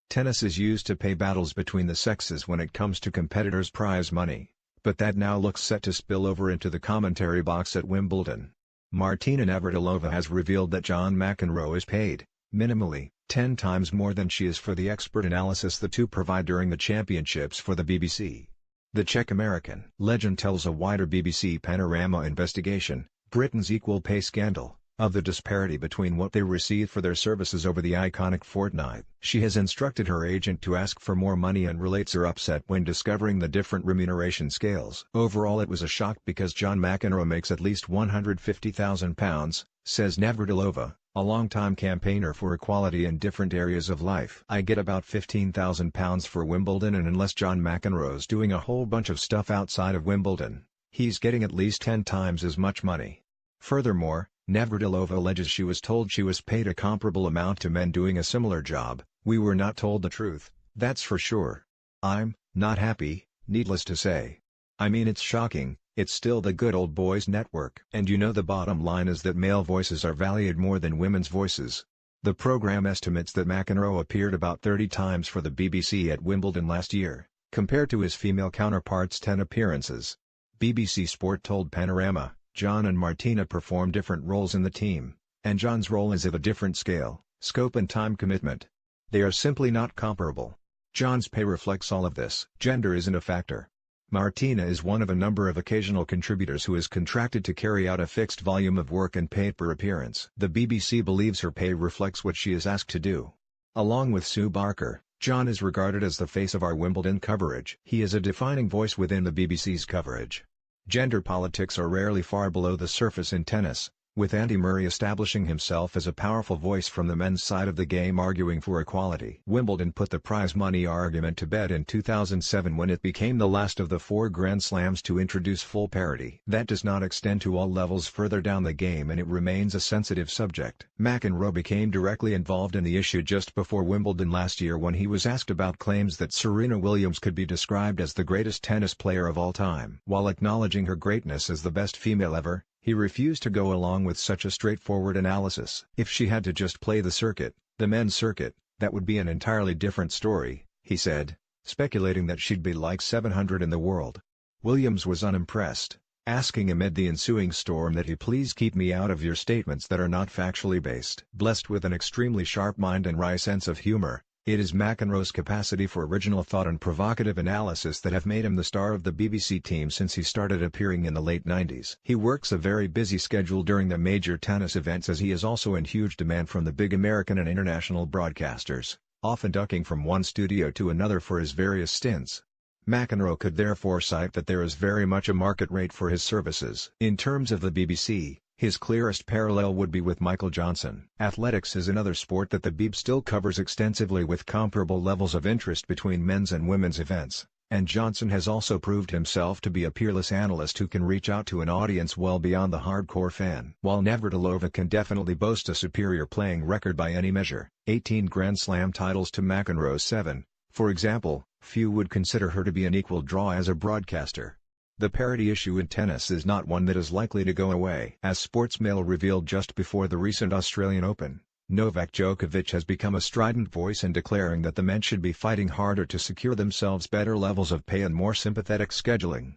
Tennis is used to pay battles between the sexes when it comes to competitors' prize money, but that now looks set to spill over into the commentary box at Wimbledon. Martina Navratilova has revealed that John McEnroe is paid, minimally, 10 times more than she is for the expert analysis the two provide during the championships for the BBC. The Czech-American legend tells a wider BBC Panorama investigation, Britain's equal pay scandal, of the disparity between what they receive for their services over the iconic fortnight. She has instructed her agent to ask for more money and relates her upset when discovering the different remuneration scales. Overall it was a shock because John McEnroe makes at least £150,000, says Navratilova, a long-time campaigner for equality in different areas of life. I get about £15,000 for Wimbledon, and unless John McEnroe's doing a whole bunch of stuff outside of Wimbledon, he's getting at least 10 times as much money. Furthermore, Navratilova alleges she was told she was paid a comparable amount to men doing a similar job. We were not told the truth, that's for sure. I'm not happy, needless to say. I mean, it's shocking. It's still the good old boys network. And you know the bottom line is that male voices are valued more than women's voices. The program estimates that McEnroe appeared about 30 times for the BBC at Wimbledon last year, compared to his female counterparts' 10 appearances. BBC Sport told Panorama, John and Martina perform different roles in the team, and John's role is of a different scale, scope and time commitment. They are simply not comparable. John's pay reflects all of this. Gender isn't a factor. Martina is one of a number of occasional contributors who is contracted to carry out a fixed volume of work and paid per appearance. The BBC believes her pay reflects what she is asked to do. Along with Sue Barker, John is regarded as the face of our Wimbledon coverage. He is a defining voice within the BBC's coverage. Gender politics are rarely far below the surface in tennis, with Andy Murray establishing himself as a powerful voice from the men's side of the game arguing for equality. Wimbledon put the prize money argument to bed in 2007 when it became the last of the 4 Grand Slams to introduce full parity. That does not extend to all levels further down the game, and it remains a sensitive subject. McEnroe became directly involved in the issue just before Wimbledon last year when he was asked about claims that Serena Williams could be described as the greatest tennis player of all time. While acknowledging her greatness as the best female ever, he refused to go along with such a straightforward analysis. If she had to just play the circuit, the men's circuit, that would be an entirely different story, he said, speculating that she'd be like 700 in the world. Williams was unimpressed, asking amid the ensuing storm that he please keep me out of your statements that are not factually based. Blessed with an extremely sharp mind and wry sense of humor, it is McEnroe's capacity for original thought and provocative analysis that have made him the star of the BBC team since he started appearing in the late 90s. He works a very busy schedule during the major tennis events, as he is also in huge demand from the big American and international broadcasters, often ducking from one studio to another for his various stints. McEnroe could therefore cite that there is very much a market rate for his services. In terms of the BBC, his clearest parallel would be with Michael Johnson. Athletics is another sport that the BBC still covers extensively with comparable levels of interest between men's and women's events, and Johnson has also proved himself to be a peerless analyst who can reach out to an audience well beyond the hardcore fan. While Navratilova can definitely boast a superior playing record by any measure, 18 Grand Slam titles to McEnroe's 7, for example, few would consider her to be an equal draw as a broadcaster. The parity issue in tennis is not one that is likely to go away. As Sportsmail revealed just before the recent Australian Open, Novak Djokovic has become a strident voice in declaring that the men should be fighting harder to secure themselves better levels of pay and more sympathetic scheduling.